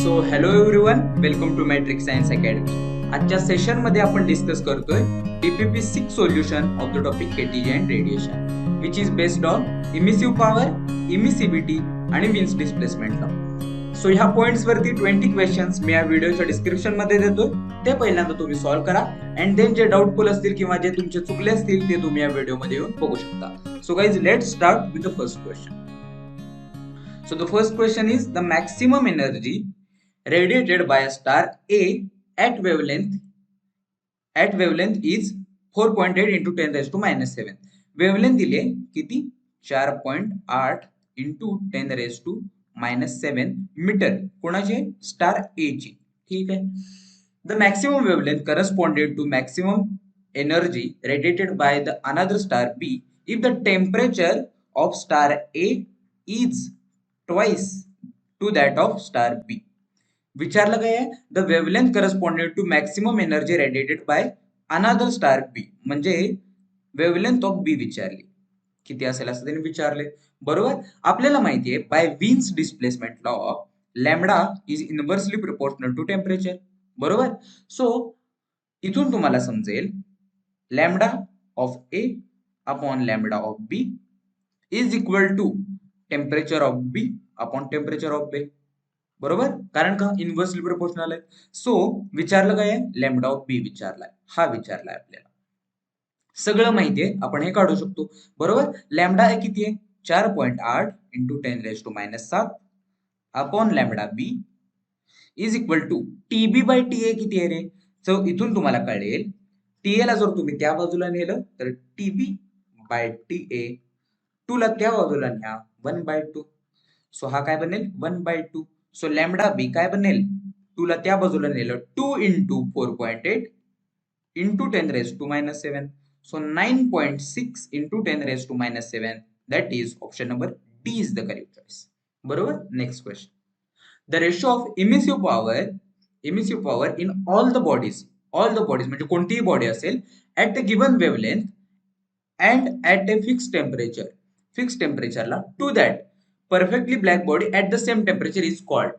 So hello everyone, welcome to Matric Science Academy. आजच्या session मध्ये आपण डिस्कस करतोय TPP 6 solution of the topic KTG and radiation which is based on emissive power, emissivity आणि Wien's displacement law. So ह्या points वरती 20 questions मी या व्हिडिओच्या description मध्ये देतोय. ते पहिल्यांदा तुम्ही सॉल्व्ह करा अँड देन जे डाऊटफुल असतील किंवा जे तुमचे चुकले असतील ते तुम्ही या व्हिडिओ मध्ये येऊन बघू शकता. So guys, let's start with the first question. So the first question is the maximum energy radiated by a star A at wavelength is 4.8 into 10 raised to minus 7. Wavelength दिले किती 4.8 into 10 raised to minus 7 metre. कोणाचे? Star A ची. ठीक आहे. The maximum wavelength corresponded to maximum energy radiated by the another star B if the temperature of star A is twice to that of star B. विचारलं काय आहे? The wavelength corresponded to maximum energy radiated by another star B, म्हणजे wavelength of बी विचारली. किती असेल असं त्यांनी विचारले. बरोबर. आपल्याला माहिती आहे by Wien's displacement law lambda is inversely proportional to temperature. बरोबर. सो इथून तुम्हाला समजेल lambda of A upon lambda of B is equal to temperature of B upon temperature of B. बरोबर. कारण का? इनव्हर्सली प्रोपोर्शनल आहे. सो विचारलं काय आहे? लॅम्बडा ऑफ बी विचारलाय. हा विचारलाय आपल्याला. सगळं माहितीये, आपण हे काढू शकतो. बरोबर. लॅम्बडा आहे किती आहे? 4.8 into 10 raise to minus 7 upon lambda B is equal to TB by T A किती आहे रे? सो इथून तुम्हाला कळेल टीए ला जर तुम्ही त्या बाजूला नेलं तर टीबी बाय टी ए, 2 ला त्या बाजूला न्या 1/2. सो हा काय बनेल? 1/2. सो लॅम्बडा बी काय बनेल? 2 ला त्या बाजूला नेलं 2 into 4.8 into 10 raise to minus 7. So 9.6 into 10 raise to minus 7. That is option number D is the correct choice. बरोबर. Next question. The ratio of emissive power in all the bodies म्हणजे कोणतीही body असेल at the given wavelength and at a fix टेम्परेचरला to that perfectly black body at the same temperature is called.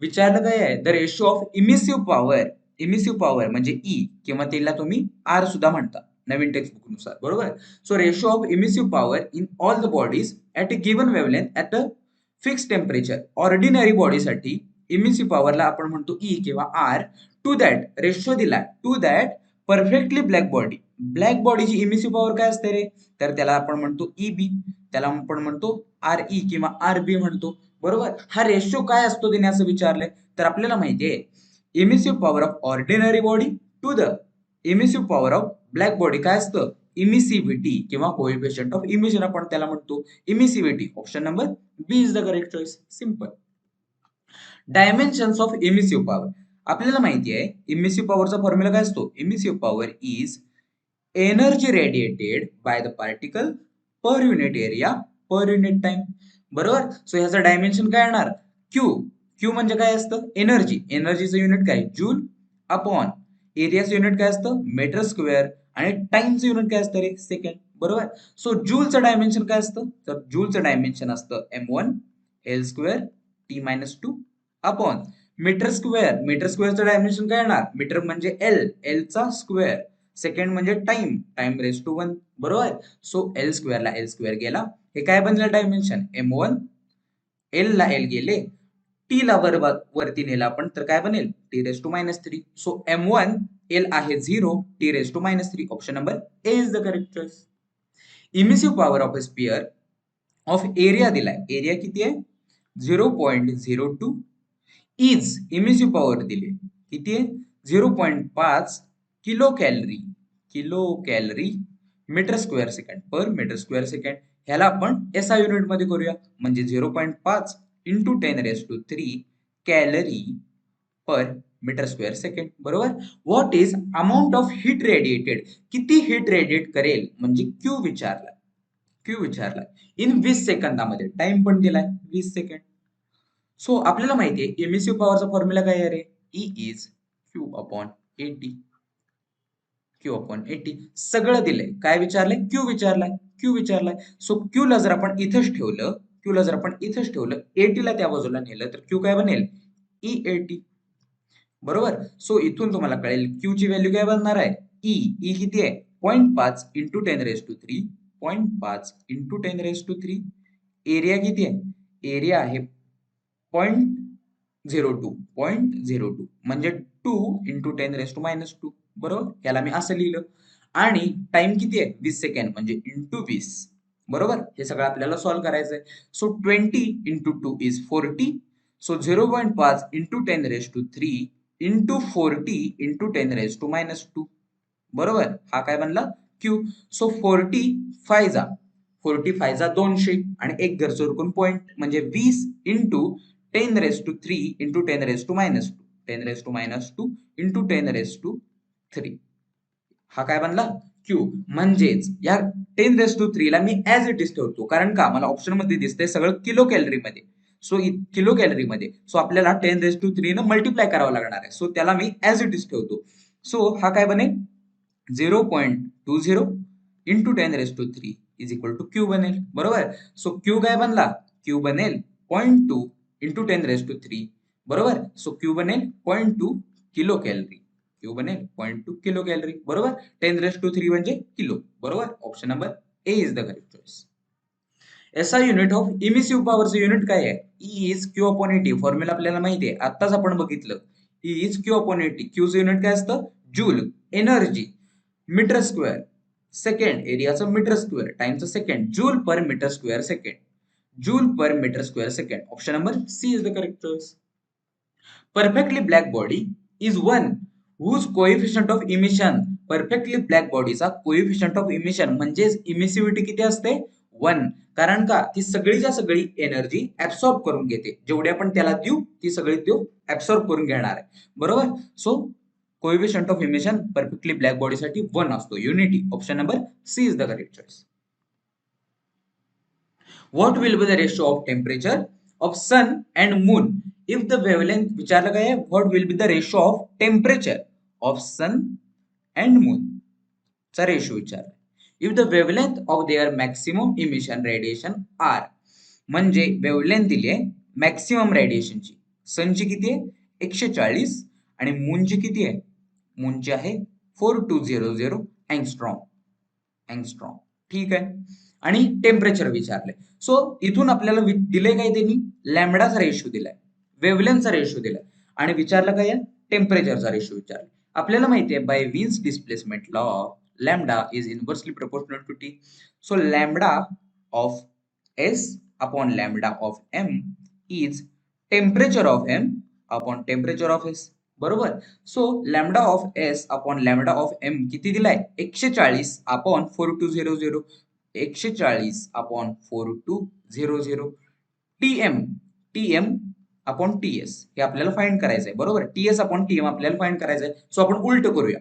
विचारलं काय आहे? The ratio of emissive power म्हणजे E किंवा तिला तुम्ही आर सुद्धा म्हणता नवीन टेक्स्ट बुक नुसार. बरोबर. So ratio of emissive power in all the bodies at a given wavelength at a fix temperature. Ordinary बॉडीसाठी इमिसिव्ह पॉवरला आपण म्हणतो ई किंवा आर. टू दॅट रेशो दिला टू दॅट परफेक्टली ब्लॅक बॉडीची इमिसिव्ह पॉवर काय असते रे? तर त्याला आपण म्हणतो ईबी, त्याला आपण म्हणतो आर ई किंवा आर बी म्हणतो. बरोबर. हा रेशो काय असतो त्याने असं विचारलंय. तर आपल्याला माहितीये emissive power of ordinary body to the emissive power of black body काय असतं? इमिसिव्हिटी किंवा कोएफिशियंट ऑफ इमिशन आपण त्याला म्हणतो emissivity. Option number B is the correct choice. Simple. Dimensions of emissive power. आपल्याला माहिती आहे इमिसिव्ह पॉवरचा फॉर्म्युला काय असतो? Emissive power is energy radiated by the particle per unit area per unit time. बरोबर. सो ह्याचं डायमेन्शन काय येणार? क्यू म्हणजे काय असतं? एनर्जीचं युनिट काय? जूल अपॉन एरियाचं युनिट काय असतं? मीटर स्क्वेअर आणि टाइमचं युनिट काय असतं रे? सेकंड. बरोबर. सो जूलचं डायमेन्शन काय असतं? तर जूलचं डायमेन्शन असतं M1 L² T-2 upon metre स्क्वेअरचं dimension काय येणार? मीटर म्हणजे L चा स्क्वेअर, सेकंड म्हणजे टाइम रेज टू 1. बरोबर. सो L² ला L² गेला. हे काय बनलं डायमेन्शन? M1. L ला L गेले, T ला वरती नेला आपण तर काय बनेल? T⁻³ सो M1 L आहे 0, T⁻³ option number A is the correct choice. Emissive power of a sphere of area दिलाय. एरिया किती आहे? 0.02 इज इमिसिव्ह पॉवर दिली किती आहे? 0.5 kilo calorie metre square second per metre square second. ह्याला आपण SI unit मध्ये करूया म्हणजे 0.5 into 10⁻³ calorie per metre square second. बरोबर. What is amount of heat radiated? किती हीट रेडिएट करेल म्हणजे क्यू विचारलाय इन 20 सेकंदामध्ये. टाइम पण दिलाय 20 सेकंड. सो आपल्याला माहितीये इमिसिव्ह पॉवरचा फॉर्म्युला काय आहे रे? E is Q upon AT. सगळं दिलंय. काय विचारलंय? क्यू विचारलाय. सो क्यूला जर आपण इथंच ठेवलं, एटीला त्या बाजूला नेलं तर क्यू काय बनेल? E80. बरोबर. सो इथून तुम्हाला कळेल क्यू ची व्हॅल्यू काय बनणार आहे. ई किती आहे 0.5 इंटू 10⁻³ 0.5 इंटू 10⁻³ एरिया किती आहे एरिया आहे 0.02 म्हणजे 2 इंटू 10⁻². बरोबर. याला मी असं लिहिलं आणि टाइम किती आहे 20 सेकंड म्हणजे इंटू 20. बरोबर. हे सगळं आपल्याला सॉल्व्ह करायचं आहे. So 20 into 2 is 40. So 0.5 into 10⁻³ into 40 into 10⁻². बरोबर. हा काय बनला क्यू. सो 45 जा 200 आणि एक घरचं उरकून पॉइंट म्हणजे 20 इंटू 10⁻³ इंटू 10⁻². 10⁻² इंटू 10⁻³ हा काय बनला क्यू. म्हणजेच या 10⁻³ ला मी ऍज इट इज ठेवतो कारण का मला ऑप्शन मध्ये दिसतंय सगळं किलो कॅलरी मध्ये. सो किलो कॅलरी मध्ये सो आपल्याला 10⁻³ न मल्टिप्लाय करावं लागणार आहे. सो त्याला मी ऍज इट इज ठेवतो. सो हा काय बनेल 0.20 into 10⁻³ is equal to Q बनेल. बरोबर. सो क्यू काय बनला क्यू बनेल 0.2 इंटू 10⁻³. बरोबर. सो क्यू बनेल 0.2 किलो कॅलरी. क्यू बनेल 0.2 किलो कॅलरी. बरोबर. 10⁻³ म्हणजे किलो. बरोबर. Option number A is the correct choice. SI unit of emissive पॉवरचं युनिट काय आहे. E is Q upon AT. Formula आपल्याला माहिती आहे आताच आपण बघितलं. E is Q upon AT. क्यूचं युनिट काय असतं joule. Energy metre square second. एरियाचं मीटर स्क्वेअर टाइमचं second. Joule per metre square second. Joule per metre square second. Option number C is the correct choice. Perfectly black body is one whose coefficient of emission. Perfectly black बॉडीचा coefficient of emission म्हणजेच emissivity किती असते 1. कारण का ती सगळीच्या सगळी energy absorb करून घेते. जेवढी आपण त्याला देऊ ती सगळी तो ऍब्सॉर्ब करून घेणार आहे. बरोबर. So coefficient of emission perfectly black बॉडीसाठी 1 असतो. Unity. Option number C is the correct choice. What will be the ratio of temperature of sun and moon if the wavelength. विचारलं काय what will be the ratio of temperature of sun and moon चा ratio विचारला. If the wavelength of their maximum emission radiation are. म्हणजे wavelength दिली आहे maximum रेडिएशनची. सनची किती आहे 140 आणि मूनची किती आहे मूनची आहे 4200 अँगस्ट्रॉम. अँगस्ट्रॉम. ठीक आहे. आणि टेम्परेचर विचारलंय. सो इथून आपल्याला दिलंय काय त्यांनी लॅम्बडाचा रेशो दिलाय वेवलेंथचा रेशो दिलाय आणि विचारलं काय टेम्परेचरचा रेशो विचारलाय. आपल्याला माहिती आहे by Wien's displacement law lambda is inversely proportional to T. So lambda of S upon lambda of M is temperature of M upon temperature of S. बरोबर. So lambda of S upon lambda of M किती दिलाय 140 upon 4200. 140 upon 4200 TM upon TS हे आपल्याला find करायचंय. बरोबर. TS upon TM आपल्याला find करायचंय. So आपण उलट करूया.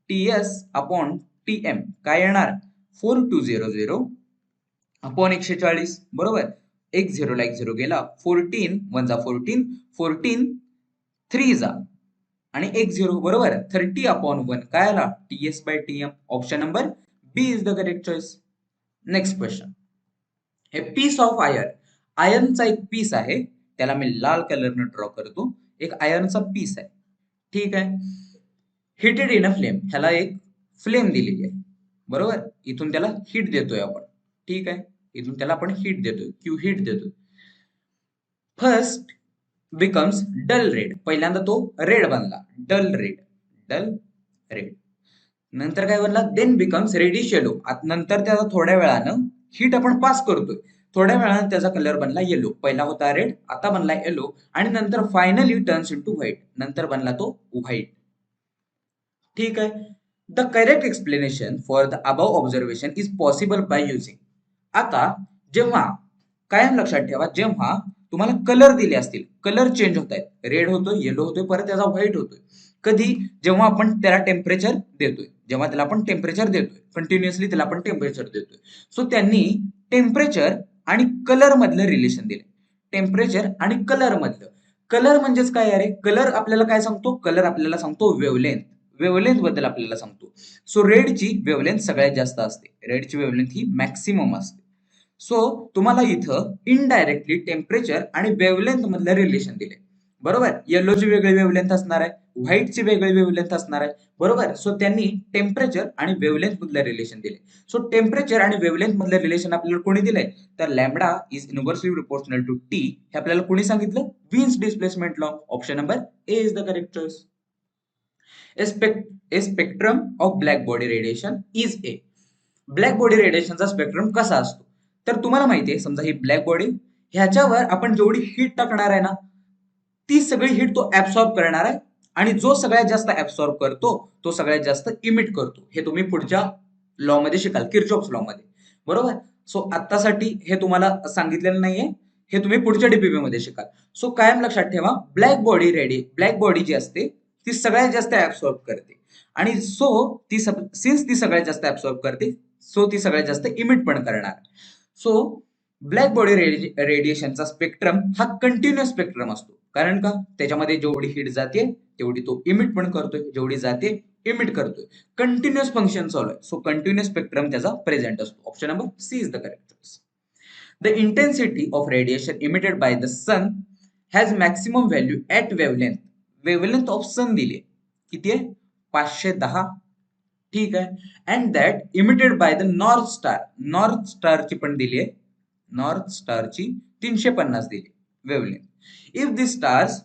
टीएस अपॉन टीएम काय येणार 4200 अपॉन 140. बरोबर. एक 0 ला 1 0 गेला. 14 1 जा 14 14 3 जा आणि 1 0. बरोबर. 30 अपॉन 1 काय आला TS by TM. Option number B is the correct choice. Next question. हे पीस ऑफ आयर्न. आयर्नचा एक पीस आहे त्याला मी लाल कलरने ड्रॉ करतो. एक आयर्नचा पीस आहे. ठीक आहे. Heated in a flame. ह्याला एक फ्लेम दिलेली आहे. बरोबर. इथून त्याला हीट देतोय आपण. ठीक आहे. इथून त्याला आपण हीट देतोय क्यू हीट देतोय. First becomes dull red. पहिल्यांदा तो रेड बनला डल रेड. Dull red. नंतर काय बनला देन बिकम्स रेडिश येलो. नंतर त्याचा थोड्या वेळानं हीट आपण पास करतोय. थोड्या वेळानं त्याचा कलर बनला येलो. पहिला होता रेड आता बनला येलो आणि नंतर फायनली टर्न्स इनटू व्हाईट. नंतर बनला तो व्हाईट. ठीक आहे. The correct explanation for the above observation is possible by using. आता जेव्हा कायम लक्षात ठेवा जेव्हा तुम्हाला कलर दिले असतील कलर चेंज होत आहेत. रेड होतोय येलो होतोय परत त्याचा व्हाईट होतोय. कधी जेव्हा आपण त्याला टेम्परेचर देतोय. जेव्हा त्याला आपण टेम्परेचर देतोय कंटिन्युअसली त्याला आपण टेम्परेचर देतोय. सो त्यांनी टेम्परेचर आणि कलर मधलं रिलेशन दिले. टेम्परेचर आणि कलर मधलं. कलर म्हणजेच काय अरे कलर आपल्याला काय सांगतो कलर आपल्याला सांगतो वेवलेंथ. वेवलेंथ बद्दल आपल्याला सांगतो. सो रेडची वेवलेंथ सगळ्यात जास्त असते. रेडची वेवलेंथ ही मॅक्सिमम असते. सो तुम्हाला इथं इनडायरेक्टली टेम्परेचर आणि वेवलेंथ मधलं रिलेशन दिले. बरोबर. येलोची वेगळी वेव्हलेंथ असणार आहे, व्हाईटची वेगळी वेव्हलेंथ असणार आहे. बरोबर. सो त्यांनी टेम्परेचर आणि वेव्हलेंथ मधलं रिलेशन दिले. सो टेम्परेचर आणि वेव्हलेंथ मधलं रिलेशन आपल्याला कोणी दिलंय, तर lambda is inversely proportional to T हे आपल्याला कोणी सांगितलं, Wien's displacement law. Option number A is the correct choice. A spectrum of black body radiation is A. Black body रेडिएशनचा स्पेक्ट्रम कसा असतो, तर तुम्हाला माहिती आहे, समजा ही ब्लॅक बॉडी, ह्याच्यावर आपण जेवढी हीट टाकणार आहे ना, ती सगळी हीट तो ऍब्सॉर्ब करणार आहे, आणि जो सगळ्यात जास्त ऍब्सॉर्ब करतो तो सगळ्यात जास्त इमिट करतो. हे तुम्ही पुढच्या लॉ मध्ये शिकाल, किर्चॉफ्स लॉ मध्ये. बरोबर. सो आत्तासाठी हे तुम्हाला सांगितलेलं नाहीये, हे तुम्ही पुढच्या डीपीपी मध्ये शिकाल. सो कायम लक्षात ठेवा, ब्लॅक बॉडी जी असते ती सगळ्यात जास्त ऍब्सॉर्ब करते, आणि सो सिन्स ती सगळ्यात जास्त ऍब्सॉर्ब करते, सो ती सगळ्यात जास्त इमिट पण करणार. सो ब्लॅक बॉडी रेडिएशनचा स्पेक्ट्रम हा कंटिन्युअस स्पेक्ट्रम असतो. कारण का, त्याच्यामध्ये जेवढी हीट जाते तेवढी तो इमिट पण करतोय, जेवढी जाते इमिट करतोय. कंटिन्युअस फंक्शन चालू आहे, सो कंटिन्युअस स्पेक्ट्रम त्याचा प्रेझेंट असतो. Option number C is the correct choice. The intensity of radiation emitted by the sun has maximum value at wavelength. Wavelength of sun दिली किती आहे, 510. ठीक आहे. And that emitted by the north स्टारची पण दिली आहे, नॉर्थ स्टारची 350 दिली wavelength. If the stars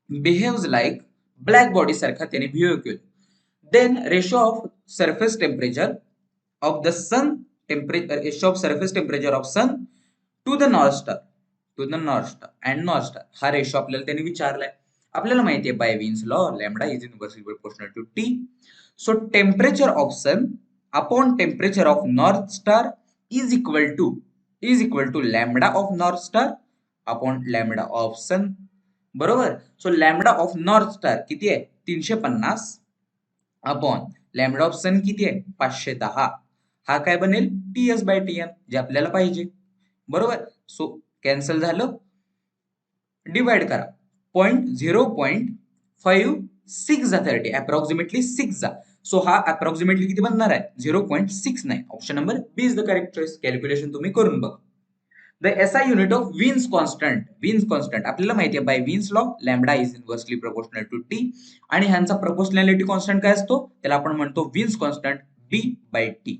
behaves like black body सारखा त्याने बिहेव केलं, then ratio of surface temperature of the sun ratio of surface temperature of sun to the north star and north star हा ratio आपल्याला त्यांनी विचारलाय. आपल्याला माहिती आहे, by Wien's law lambda is inversely proportional to T. So temperature of sun upon temperature of north star is equal to lambda of north star upon lambda of sun. बरोबर. So lambda of north star किती आहे, 350, upon lambda of सन किती आहे, 510. हा काय बनेल, TS bye TN, जे आपल्याला पाहिजे. बरोबर. सो कॅन्सल झालं, डिवाइड करा. 0.06 जा 30, अप्रॉक्सिमेटली 6 जा. सो हा अप्रॉक्सिमेटली किती बनणार आहे, 0.69. Option number B is the correct choice. Calculation तुम्ही करून बघा. The SI unit of Wien's constant आपल्याला माहिती आहे, by Wien's law lambda is inversely proportional to T, आणि ह्यांचा प्रोपोर्शनॅलिटी कॉन्स्टंट काय असतो, त्याला आपण म्हणतो Wien's constant B by T.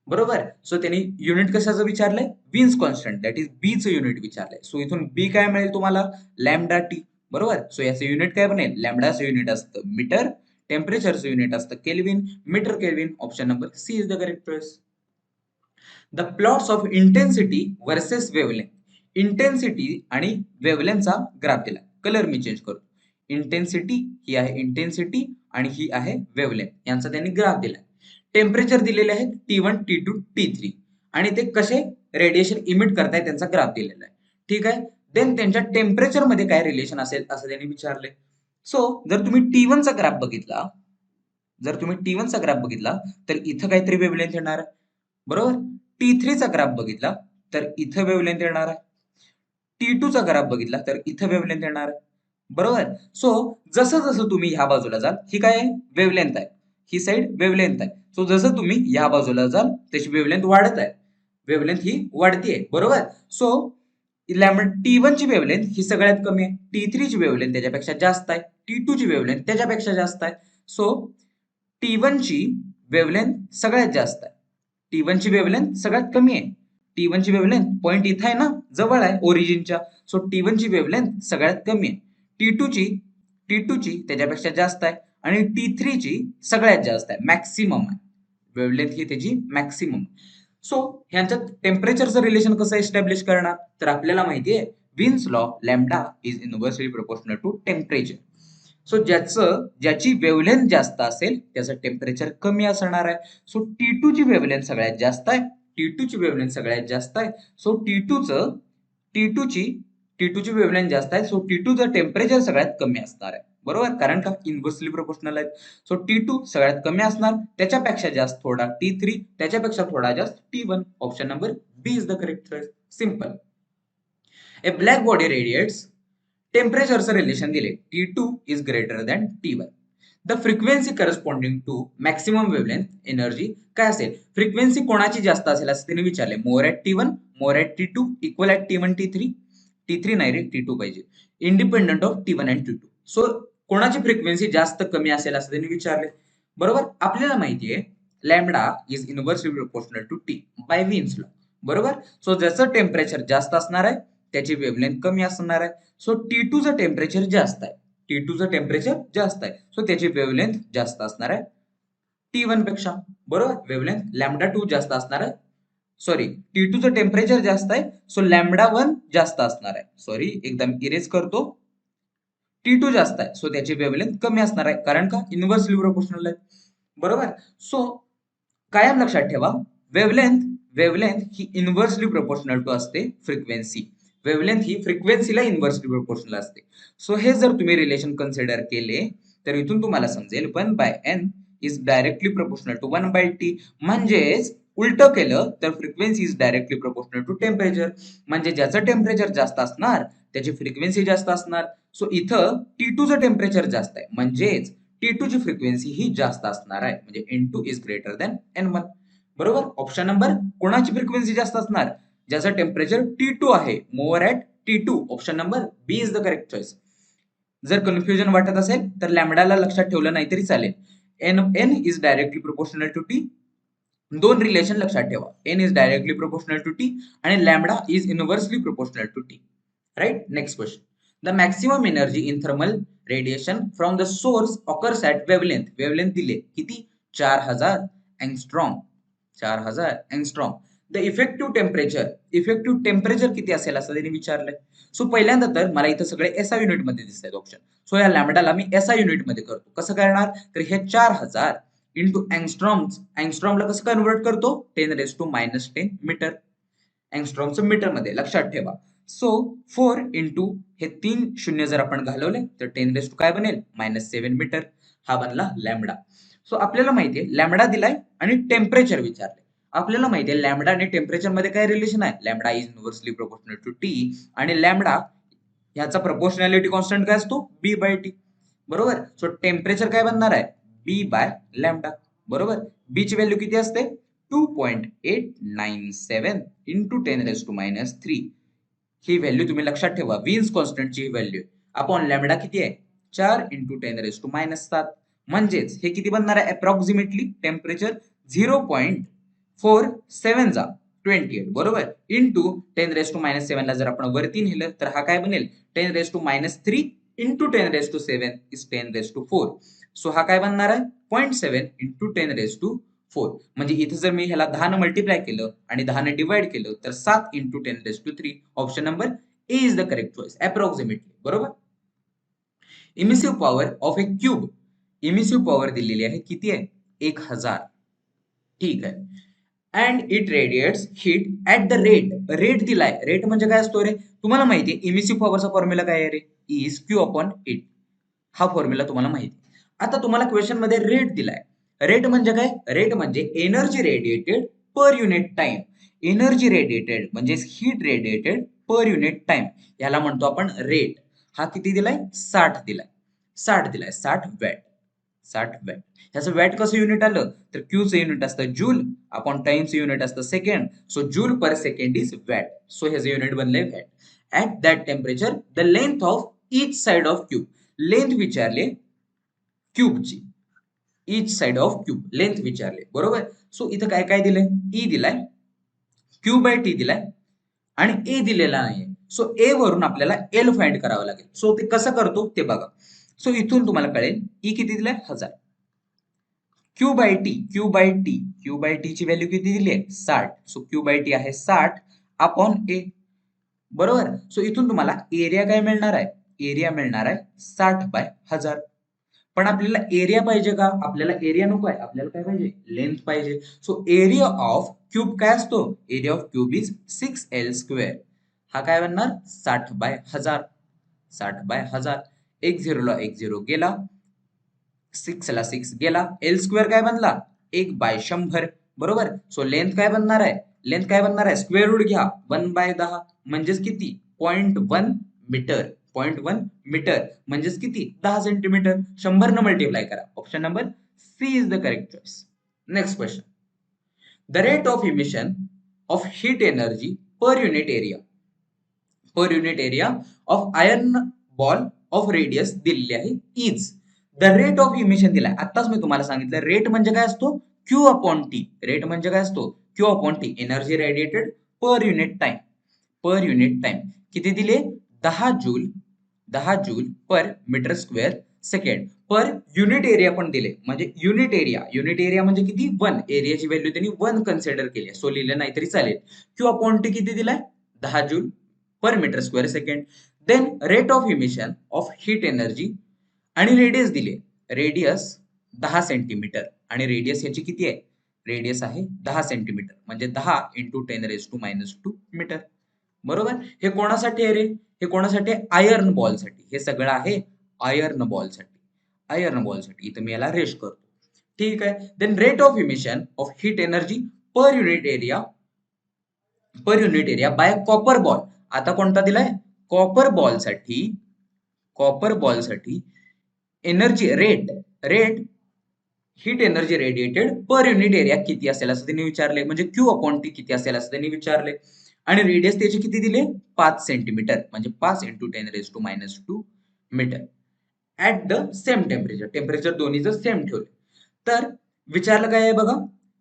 बरोबर. सो त्यांनी युनिट कशाचं विचारलंय, Wien's constant, that is B चं युनिट विचारलंय. सो इथून बी काय मिळेल तुम्हाला, लॅम्बडा टी. बरोबर. सो याचं युनिट काय बनेल, लॅम्बडाचं युनिट असतं मीटर, टेम्परेचरचं युनिट असतं kelvin, metre kelvin. Option number C is the correct choice. The plots of intensity versus wavelength. Intensity आणि वेव्हलेंथचा ग्राफ दिला. कलर मी चेंज करतो. इंटेन्सिटी ही आहे इंटेन्सिटी, आणि ही आहे वेव्हलेंथ, यांचा त्यांनी ग्राफ दिलाय. टेम्परेचर दिलेले आहे T1, T2, T3, आणि ते कसे रेडिएशन इमिट करताय त्यांचा ग्राफ दिलेला आहे. ठीक आहे. देन त्यांच्या टेम्परेचर मध्ये काय रिलेशन असेल असं त्यांनी विचारलंय. सो जर तुम्ही T1 चा ग्राफ बघितला, तर इथं काहीतरी वेव्हलेंथ येणार आहे. बरोबर. T3 चा ग्राफ बघितला तर इथं वेव्हलेंथ येणार आहे. T2 चा ग्राफ बघितला तर इथं वेव्हलेंथ येणार आहे. बरोबर. सो जसं जसं तुम्ही ह्या बाजूला जाल, ही काय आहे, वेव्हलेंथ आहे, ही साइड वेव्हलेंथ आहे. सो जसं तुम्ही ह्या बाजूला जाल त्याची वेव्हलेंथ वाढत आहे, वेव्हलेंथ ही वाढतीये. बरोबर. सो T1 ची वेव्हलेंथ ही सगळ्यात कमी आहे, T3 ची वेव्हलेंथ त्याच्यापेक्षा जास्त आहे, T2 ची वेव्हलेंथ त्याच्यापेक्षा जास्त आहे. सो T1 ची वेव्हलेंथ सगळ्यात जास्त आहे, T1 ची वेव्हलेंथ सगळ्यात कमी आहे. T1 ची वेव्हलेंथ पॉइंट इथं आहे ना, जवळ आहे ओरिजिनच्या. सो T1 ची वेव्हलेंथ सगळ्यात कमी आहे. T2 ची त्याच्यापेक्षा जास्त आहे, आणि T3 ची सगळ्यात जास्त आहे, मॅक्सिमम आहे. वेव्हलेंथ ही त्याची मॅक्सिमम. सो ह्यांच्यात टेम्परेचरचं रिलेशन कसं एस्टॅब्लिश करणार, तर आपल्याला माहिती आहे, Wien's law lambda is inversely proportional to temperature. So ज्याची वेव्हलेंथ जास्त असेल त्याचं टेम्परेचर कमी असणार आहे. सो T2 ची वेव्हलेंथ सगळ्यात जास्त आहे, सो T2 ची वेव्हलेंथ जास्त आहे, सो T2 चं टेम्परेचर सगळ्यात कमी असणार आहे. बरोबर. कारण का, इनव्हर्सली प्रोपोर्शनल आहे. सो T2 सगळ्यात कमी असणार, त्याच्यापेक्षा जास्त थोडा T3, त्याच्यापेक्षा थोडा जास्त T1. Option number B is the correct choice. Simple. A black body radiates, टेम्परेचरचं रिलेशन दिले, T2 is greater than T1. The frequency corresponding to maximum wavelength energy काय असेल, फ्रिक्वेन्सी कोणाची जास्त असेल असं त्यांनी विचारले. More at T1, more at T2, equal at T1, T3 नाही रे, T2 पाहिजे. Independent of T1 and T2. So कोणाची फ्रिक्वेन्सी जास्त कमी असेल असं त्यांनी विचारले. बरोबर, आपल्याला माहिती आहे lambda is inversely proportional to T by Wien's law. बरोबर, सो ज्याचं टेम्परेचर जास्त असणार आहे त्याची वेव्हलेंथ कमी असणार आहे. सो T2 चं टेम्परेचर जास्त आहे, T2 चं टेम्परेचर जास्त आहे, सो त्याची वेव्हलेंथ जास्त असणार आहे T1 पेक्षा. बरोबर, वेव्हलेंथ लॅम्बडा 2 जास्त असणार आहे. सॉरी, T2 चं टेम्परेचर जास्त आहे, सो लॅम्बडा 1 जास्त असणार आहे. सॉरी, एकदम इरेज करतो. T2 जास्त आहे, सो त्याची वेव्हलेंथ कमी असणार आहे, कारण का इनव्हर्सली प्रोपोर्शनल आहे. बरोबर, सो कायम लक्षात ठेवा, वेव्हलेंथ वेव्हलेंथ ही इनव्हर्सली प्रोपोर्शनल टू असते फ्रिक्वेन्सी. वेव्हलेंथ ही फ्रिक्वेन्सीला इनव्हर्सली प्रोपोर्शनल असते. सो हे जर तुम्ही रिलेशन कन्सिडर केले तर इथून तुम्हाला समजेल 1/n is directly proportional to 1/t. म्हणजेच उलट केलं तर frequency is directly proportional to temperature. म्हणजे ज्याचं टेम्परेचर जास्त असणार त्याची फ्रिक्वेन्सी जास्त असणार. सो इथं T2 चं टेम्परेचर जास्त आहे, म्हणजेच T2 ची फ्रिक्वेन्सी ही जास्त असणार आहे, म्हणजे N2 is greater than N1. बरोबर, ऑप्शन नंबर कोणाची फ्रिक्वेन्सी जास्त असणार, ज्याचं टेम्परेचर T2 आहे, more at T2. Option number B is the correct choice. जर कन्फ्युजन वाटत असेल तर लॅम्बडाला लक्षात ठेवलं नाही तरी चालेल. N is directly proportional to T. दोन रिलेशन लक्षात ठेवा, N is directly proportional to T आणि lambda is inversely proportional to T. Right, next question. The maximum energy in thermal radiation from the source occurs at wavelength. Wavelength दिले किती, 4000 angstrom. 4000 angstrom. The effective temperature किती असेल असं त्यांनी विचारलंय. So पहिल्यांदा तर मला इथं सगळे एसआय युनिट मध्ये दिसत आहेत ऑप्शन. सो या लॅम्बडाला मी एसआय युनिट मध्ये करतो. कसं करणार, तर हे 4000 इंटू अँगस्ट्रॉमला कसं कन्वर्ट करतो, 10⁻⁻10 मीटर. अँगस्ट्रॉमचं मीटर मध्ये लक्षात ठेवा. सो 4 इंटू हे 3 शून्य जर आपण घालवले तर 10 काय बनेल, -7 मीटर. हा बनला लॅम्बडा. सो आपल्याला माहितीये लॅम्बडा दिलाय आणि टेम्परेचर विचारले. आपल्याला माहितीये लॅम्बडा आणि टेम्परेचर मध्ये काय रिलेशन आहे, lambda is inversely proportional to T आणि लॅम्बडा ह्याचा प्रोपोर्शनॅलिटी कॉन्स्टंट काय असतो, B/T. बरोबर, सो टेम्परेचर काय बनणार आहे, B/लॅम्बडा. बरोबर, बी ची व्हॅल्यू किती असते, 2.897 इंटू 10⁻³ ही व्हॅल्यू तुम्ही लक्षात ठेवा, वीन्स कॉन्स्टंटची व्हॅल्यू अपॉन लॅम्बडा किती आहे, 4 इंटू 10⁻⁷. म्हणजेच हे किती बनणार आहे अप्रॉक्सिमेटली टेम्परेचर 0.47 जा 28. बरोबर, इंटू 10⁻⁷ ला जर आपण वरती नेलं तर हा काय बनेल, 10⁻³ इंटू 10⁻⁷ इज 10⁻⁴. सो हा काय बनणार आहे 0.7 इंटू 10⁻⁴. म्हणजे इथे जर मी ह्याला 10 मल्टिप्लाय केलं आणि 10 डिवाइड केलं तर 7 into 10⁻3. Option number A is the correct choice approximately. बरोबर, emissive power of a cube. Emissive power दिलेली आहे किती आहे, 1000. ठीक आहे, and it radiates heat at the rate दिलाय. रेट म्हणजे काय असतो रे, तुम्हाला माहिती आहे इमिसिव्ह पॉवरचा फॉर्म्युला काय आहे रे, इज क्यू अपॉन इट. हा फॉर्म्युला तुम्हाला माहिती. आता तुम्हाला क्वेश्चन मध्ये रेट दिलाय. रेट म्हणजे काय, रेट म्हणजे energy radiated per unit time. Energy radiated म्हणजे heat radiated per unit time, याला म्हणतो आपण रेट. हा किती दिलाय, 60 दिलाय. 60 वॅट. 60 वॅट. ह्याचं वॅट कसं युनिट आलं, तर क्यूचं युनिट असतं जूल अपॉन टाइमचं युनिट असतं second. So joule per second is watt. So ह्याचं युनिट बनलंय watt. At that temperature the length of each side of cube. Length विचारले क्यूबची, each side of cube length विचारले. बरोबर, सो इथं काय काय दिलंय, ई दिलाय, Q/T दिलाय आणि ए दिलेला नाहीये. सो ए वरून आपल्याला एल फाइंड करावं लागेल. सो ते कसं करतो ते बघा. सो इथून तुम्हाला कळेल ई किती दिलाय 1000. Q/T ची व्हॅल्यू किती दिली आहे 60. सो Q/T आहे 60 अपॉन ए. बरोबर, सो इथून तुम्हाला एरिया काय मिळणार आहे, एरिया मिळणार आहे 60/1000. पण आपल्याला एरिया पाहिजे का, आपल्याला एरिया नको आहे, आपल्याला काय पाहिजे, लेंथ पाहिजे. सो एरिया ऑफ क्यूब काय असतो, area of cube is 6L². हा काय बनणार 60/1000. 60/1000. 1 0 ला 1 0 गेला, 6 ला 6 गेला, L² काय बनला 1/100. बरोबर, सो लेंथ काय बनणार आहे, लेंथ काय बनणार आहे, स्क्वेअर रूट घ्या 1/10 म्हणजेच किती 0.1 मीटर. 0.1 मीटर म्हणजेच किती 10 सेंटीमीटर. 100 न मल्टिप्लाय करा. Option number C is the correct choice. Next question. The rate of emission of heat energy per unit area of iron ball of radius दिलेली आहे is the rate of emission दिलाय. आताच मी तुम्हाला सांगितलं rate म्हणजे काय असतो क्यू अपॉन टी. रेट म्हणजे काय असतो Q upon T. Energy radiated per unit time. Per unit time किती दिले 10 joule per metre square second. Per unit area पण दिले म्हणजे युनिट एरिया म्हणजे किती 1. एरियाची व्हॅल्यू त्यांनी 1 कन्सिडर केली. सो लिहिलं नाही तरी चालेल. क्यू अपॉन टी किती दिलाय 10 joule per metre square second. Then rate of emission of heat energy आणि रेडियस दिले. रेडियस 10 सेंटीमीटर आणि रेडियस याची किती आहे रेडियस आहे 10 सेंटीमीटर म्हणजे 10 इंटू 10⁻⁻² मीटर. बरोबर. हे कोणासाठी आहे रे हे कोणासाठी आयर्न बॉल साठी. हे सगळं आहे आयर्न बॉल साठी. आयर्न बॉल साठी इथं मी याला रेश करतो. ठीक आहे. Then rate of emission of heat energy per unit area by copper ball. आता कोणता दिलाय कॉपर बॉल साठी energy rate heat energy radiated per unit area किती असेल असं त्यांनी विचारले. म्हणजे क्यू अपॉन टी किती असेल असं त्यांनी विचारले. आणि रेडियस त्याचे किती दिले 5 सेंटीमीटर म्हणजे 5 into 10⁻⁻² metre. At the same temperature दोन्हीचं सेम ठेवले. तर विचारलं काय आहे बघा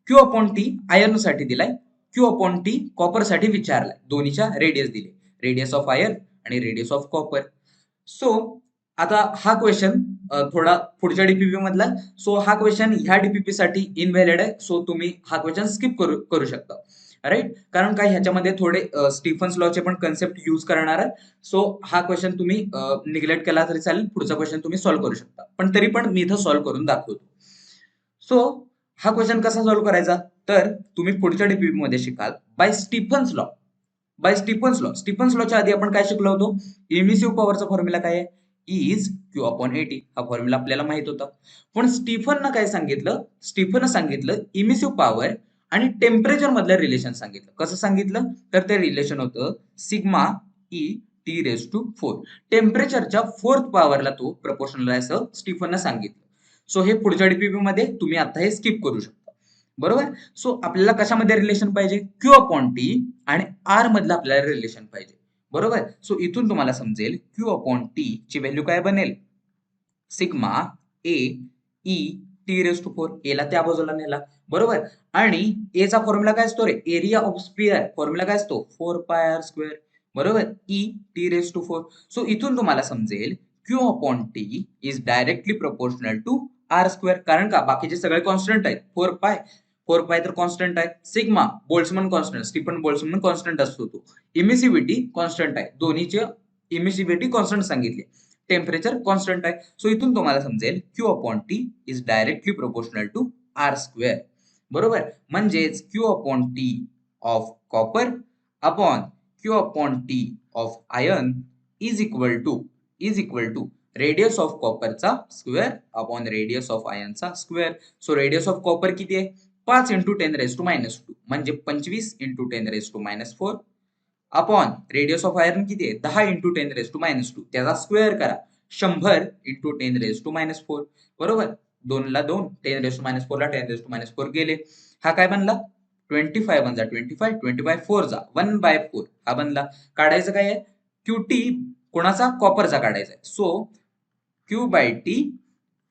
क्यू अपॉन टी आयर्न साठी दिलाय. क्यू अपॉन टी कॉपर साठी विचारलाय. दोन्हीच्या रेडियस दिले. रेडियस ऑफ आयर्न आणि रेडियस ऑफ कॉपर. सो आता हा क्वेश्चन थोडा पुढच्या डीपीपी मधला. सो हा क्वेश्चन ह्या डीपीपी साठी इनव्हॅलिड आहे. सो तुम्ही हा क्वेश्चन स्किप करू शकता. राईट. कारण काय ह्याच्यामध्ये थोडे स्टीफन्स लॉचे पण कन्सेप्ट युज करणार आहे. सो हा क्वेश्चन तुम्ही निग्लेक्ट केला तरी चालेल. पुढचा क्वेश्चन तुम्ही सॉल्व्ह करू शकता. पण तरी पण मी इथं सॉल्व्ह करून दाखवतो. सो हा क्वेश्चन कसा सॉल्व्ह करायचा तर तुम्ही पुढच्या डीपीपी मध्ये शिकाल बाय स्टीफन्स लॉ. स्टीफन्स लॉच्या आधी आपण काय शिकलो होतो इमिसिव्ह पॉवरचा फॉर्म्युला काय आहे इज क्यू अपॉन 80. हा फॉर्म्युला आपल्याला माहित होता. पण स्टीफननं काय सांगितलं इमिसिव्ह पॉवर आणि टेम्परेचर मधलं रिलेशन सांगितलं. कसं सांगितलं तर ते रिलेशन होतं सिग्मा ई T⁴. टेम्परेचरच्या 4th पॉवरला तो प्रपोर्शनल आहे असं स्टीफननं सांगितलं. सो हे पुढच्या डीपीपी मध्ये तुम्ही आता हे स्किप करू शकता. बरोबर. सो आपल्याला कशामध्ये रिलेशन पाहिजे क्यू अपॉन टी आणि आर मधलं आपल्याला रिलेशन पाहिजे. बरोबर. सो इथून तुम्हाला समजेल क्यू अपॉन टी ची व्हॅल्यू काय बनेल सिग्मा ए ई T⁴. एला त्या बाजूला नेला. बरोबर. आणि ए चा फॉर्म्युला काय असतो रे एरिया ऑफ स्फिअर. फॉर्म्युला काय असतो 4πr². बरोबर. E T⁴. सो इथून तुम्हाला समजेल Q upon T is directly proportional to r². कारण का बाकीचे सगळे कॉन्स्टंट आहेत. 4π तर कॉन्स्टंट आहे. Sigma Boltzmann constant Stefan Boltzmann constant असतो तो. इमिसिव्हिटी कॉन्स्टंट आहे. दोन्हीचे इमिसिव्हिटी कॉन्स्टंट सांगितले. टेम्परेचर कॉन्स्टंट आहे. सो इथून तुम्हाला समजेल Q upon T is directly proportional to r². बरोबर. म्हणजेच Q upon T of copper upon Q upon T of iron is equal to radius of कॉपरचा स्क्वेअर अपॉन रेडियस ऑफ आयर्नचा square. So radius of copper किती आहे 5 into 10⁻⁻² म्हणजे 25 into 10⁻⁻4 upon radius of iron किती आहे 10 into 10⁻⁻². त्याचा square करा 100 into 10⁻⁻4. बरोबर. 2 ला 2 10⁻⁻4 ला 10⁻⁻4 गेले. हा काय बनला 25 वन जा 25 4 जा 1/4 हा बनला. काढायचं काय आहे क्यू टी कोणाचा कॉपरचा काढायचा आहे. सो क्यू बाय टी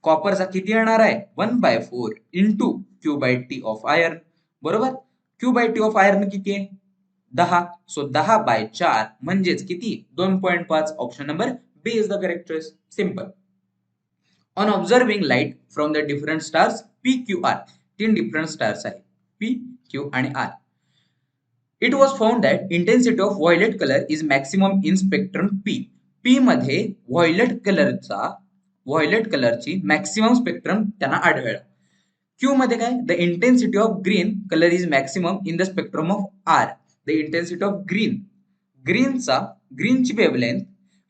कॉपरचा किती येणार आहे 1/4 into Q by T of iron. बरोबर. Q by T of iron किती आहे 10. सो 10/4 म्हणजेच किती 2.5. Option number B is the correct choice. Simple. On observing light from the different stars PQR. 3 different stars आहेत P, Q आणि R. It was found that intensity of violet color is maximum in spectrum P. P मध्ये violet कलरची maximum spectrum त्यांना आढळला. Q मध्ये काय the intensity of green colour is maximum in the spectrum of R. The intensity of ग्रीनची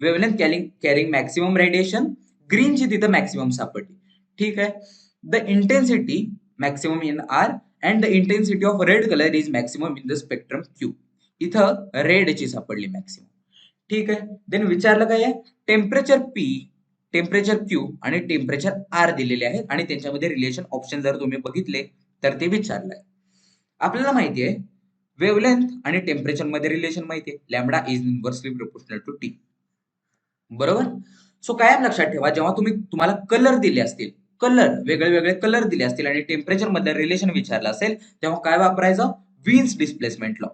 wavelength carrying maximum radiation ग्रीनची तिथं maximum सापडली. ठीक आहे. The intensity maximum in R and the intensity of red color is maximum in the spectrum Q. इथं रेडची सापडली maximum. ठीक आहे. देन विचारलं काय आहे टेम्परेचर Q आणि टेम्परेचर R दिलेले आहेत आणि त्यांच्यामध्ये रिलेशन ऑप्शन जर तुम्ही बघितले तर ते विचारलंय. आपल्याला माहिती आहे वेवलेंथ आणि टेम्परेचर मध्ये रिलेशन माहिती आहे lambda is inversely proportional to T. बरोबर. सो कायम लक्षात ठेवा, जेव्हा तुम्हाला कलर दिले असतील, कलर वेगळे वेगळे कलर दिले असतील आणि टेम्परेचर मधलं रिलेशन विचारलं असेल, तेव्हा काय वापरायचं? Wien's displacement law.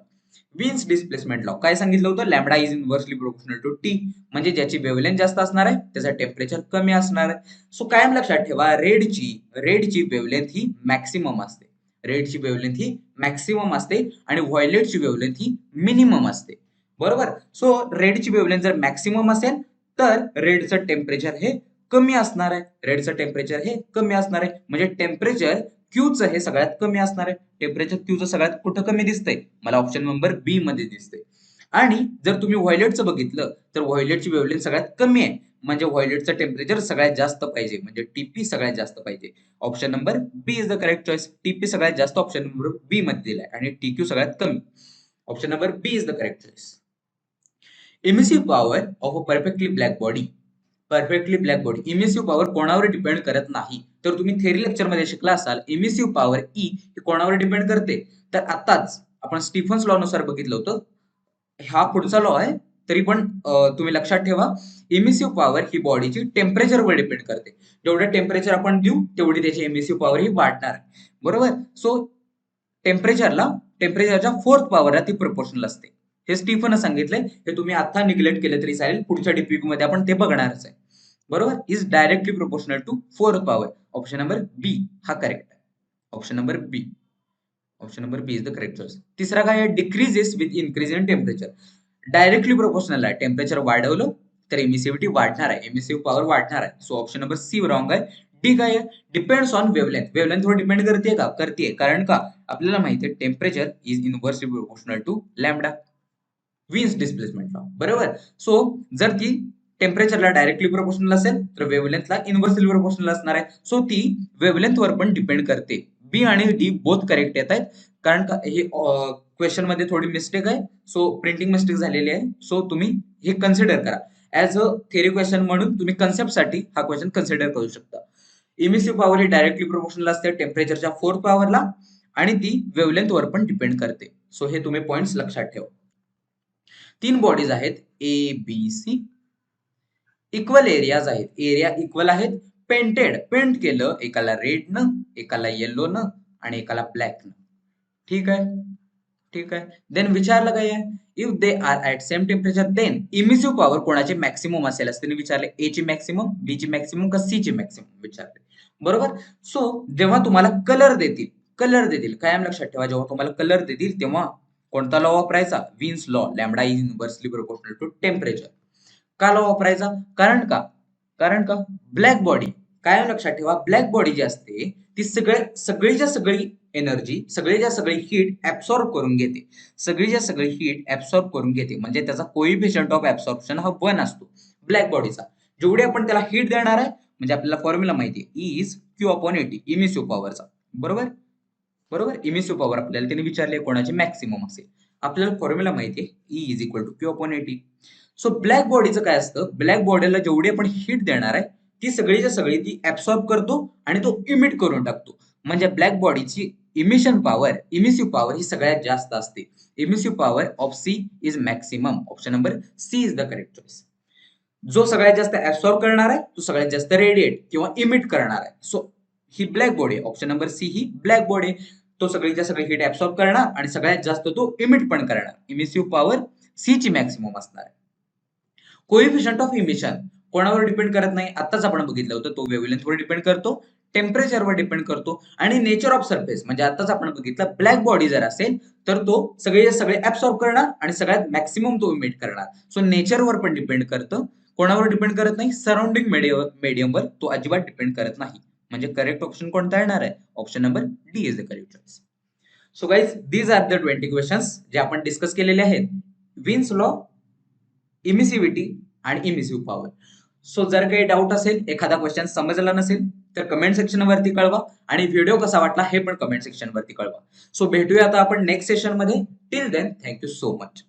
Wien's displacement law काय सांगितलं होतं? Lambda is inversely proportional to T. म्हणजे ज्याची वेव्हलेंथ जास्त असणार आहे त्याचं टेम्परेचर कमी असणार आहे. सो कायम लक्षात ठेवा, रेडची वेव्हलेंथ ही मॅक्सिमम असते. रेडची वेव्हलेंथ ही मॅक्सिमम असते आणि व्हायलेटची वेव्हलेंथ ही मिनिमम असते. बरोबर. सो रेडची वेव्हलेंथ जर मॅक्सिमम असेल तर रेडचं टेम्परेचर हे कमी असणार आहे. रेडचं टेम्परेचर हे कमी असणार आहे. म्हणजे टेम्परेचर क्यूचं हे सगळ्यात कमी असणार आहे. टेम्परेचर क्यूचं सगळ्यात कुठं कमी दिसतंय? मला ऑप्शन नंबर बी मध्ये दिसतंय. आणि जर तुम्ही व्हायलेटचं बघितलं तर व्हायलेटची वेव्हलेंथ सगळ्यात कमी आहे. म्हणजे व्हायलेटचं टेम्परेचर सगळ्यात जास्त पाहिजे, म्हणजे टीपी सगळ्यात जास्त पाहिजे. Option number B is the correct choice. TP सगळ्यात जास्त ऑप्शन नंबर बी मध्ये दिलाय आणि टीक्यू सगळ्यात कमी. Option number B is the correct choice. Emissive power of a perfectly black body. Perfectly black body emissive power कोणावर डिपेंड करत नाही. तर तुम्ही थेरी लेक्चर मध्ये शिकला असाल, इमिसिव्ह पॉवर ई ही कोणावर डिपेंड करते? तर आताच आपण स्टीफन्स लॉ नुसार बघितलं होतं. हा पुढचा लॉ आहे, तरी पण तुम्ही लक्षात ठेवा, इमिसिव्ह पॉवर ही बॉडीची टेम्परेचरवर डिपेंड करते. जेवढं टेम्परेचर आपण देऊ तेवढी त्याची इमिसिव्ह पॉवर ही वाढणार आहे. बरोबर. सो टेम्परेचरच्या फोर्थ पॉवरला ती प्रोपोर्शनल असते. हे स्टीफन सांगितलंय. हे तुम्ही आता निग्लेक्ट केलं तरी चालेल, पुढच्या डीपीपी मध्ये आपण ते बघणारच आहे. बरोबर. Is directly proportional to fourth power. Option number B हा करेक्ट आहे. Option number B. Option number B is the correct choice. तिसरा काय आहे? Decreases with increase in temperature. Directly proportional आहे. टेम्परेचर वाढवलं तर इमिसिव्हिटी वाढणार आहे, इमिसिव्ह पॉवर वाढणार आहे. So option number C wrong आहे. डी काय आहे? Depends on wavelength. वेव्हलेंथ वर डिपेंड करते का? करते. कारण का? आपल्याला माहिती आहे temperature is inversely proportional to lambda. Wien's displacement law. बरोबर. सो जर ती टेम्परेचरला डायरेक्टली प्रोपोर्शनल असेल तर वेव्हलेंथला इनव्हर्सली प्रोपोर्शनल असणार आहे. सो ती वेव्हलेंथ वर पण डिपेंड करते. बी आणि डी बोथ करेक्ट येत आहेत. कारण का हे क्वेश्चन मध्ये थोडी मिस्टेक आहे. सो प्रिंटिंग मिस्टेक झालेली आहे. सो तुम्ही हे कन्सिडर करा. ऍज अ थेरी क्वेश्चन म्हणून तुम्ही कन्सेप्टसाठी हा क्वेश्चन कन्सिडर करू शकता. इमिसिव्ह पॉवर ही डायरेक्टली प्रोपोर्शनल असते टेम्परेचरच्या फोर्थ पॉवरला आणि ती वेव्हलेंथ वर पण डिपेंड करते. सो हे तुम्ही पॉइंट्स लक्षात ठेवा. 3 बॉडीज आहेत A B C. Equal areas आहेत, एरिया इक्वल आहेत. पेंट केलं एकाला रेड न, एकाला येलो न आणि एकाला ब्लॅक न. ठीक आहे. ठीक आहे. देन विचारलं काय आहे? If they are at same temperature then emissive power कोणाचे मॅक्सिमम असेल असं त्यांनी विचारले. ए ची मॅक्सिमम, बी ची मॅक्सिमम का सी ची मॅक्सिमम विचारले. बरोबर. सो जेव्हा तुम्हाला कलर देतील कायम लक्षात ठेवा, जेव्हा तुम्हाला कलर देतील तेव्हा कोणता लॉ वापरायचा? Wien's law. Lambda is inversely proportional to temperature. का लॉ वापरायचा? कारण का ब्लॅक बॉडी, कायम लक्षात ठेवा, ब्लॅक बॉडी जी असते ती सगळीच्या सगळी एनर्जी, सगळीच्या सगळी हीट ऍब्सॉर्ब करून घेते. सगळीच्या सगळी हीट ऍब्सॉर्ब करून घेते. म्हणजे त्याचा कोइफिशियंट ऑफ ऍब्सॉर्प्शन हा 1 असतो ब्लॅक बॉडीचा. जेवढी आपण त्याला हीट देणार आहे, म्हणजे आपल्याला फॉर्म्युला माहिती आहे, E is Q upon AT emissive पॉवरचा. बरोबर. बरोबर. इमिसिव्ह पॉवर आपल्याला त्यांनी विचारले कोणाची मॅक्सिमम असेल. आपल्याला फॉर्म्युला माहिती आहे, E is equal to Q upon AT. So black बॉडीचं काय असतं? ब्लॅक बॉडीला जेवढी आपण हीट देणार आहे ती सगळीच्या सगळी ती ऍब्सॉर्ब करतो आणि तो इमिट करून टाकतो. म्हणजे ब्लॅक बॉडीची इमिसिव्ह पॉवर ही सगळ्यात जास्त असते. Emissive power of C is maximum. Option number C is the correct choice. जो सगळ्यात जास्त ऍब्सॉर्ब करणार आहे तो सगळ्यात जास्त रेडिएट किंवा इमिट करणार आहे. सो ही black body, option number C ही ब्लॅक बॉडी. तो सगळीच्या सगळी हीट ऍब्सॉर्ब करणार आणि सगळ्यात जास्त तो इमिट पण करणार. इमिसिव्ह पॉवर सी ची मॅक्सिमम असणार आहे. कोइफिशियंट ऑफ इमिशन कोणावर डिपेंड करत नाही. आताच आपण बघितलं होतं, तो वेव्हलेंथवर डिपेंड करतो, टेम्परेचरवर डिपेंड करतो आणि नेचर ऑफ सरफेस, म्हणजे आताच आपण बघितलं, ब्लॅक बॉडी जर असेल तर तो सगळे ऍब्सॉर्ब करणार आणि सगळ्यात मॅक्सिमम तो इमिट करणार. सो नेचरवर पण डिपेंड करतं, कोणावर डिपेंड करत नाही. सराउंडिंग मीडियमवर तो अजिबात डिपेंड करत नाही. म्हणजे करेक्ट ऑप्शन कोणता येणार आहे? Option number D is the correct choice. So guys, these are the 20 questions जे आपण डिस्कस केलेले आहेत. विन्स लॉ, इमिसिव्हिटी आणि इमिसिव्ह पॉवर. सो जर काही डाऊट असेल, एखादा क्वेश्चन समजला नसेल तर कमेंट सेक्शन वरती कळवा आणि व्हिडिओ कसा वाटला हे पण कमेंट सेक्शन वरती कळवा. सो भेटूया आता आपण नेक्स्ट सेशन मध्ये. Till then, thank you so much.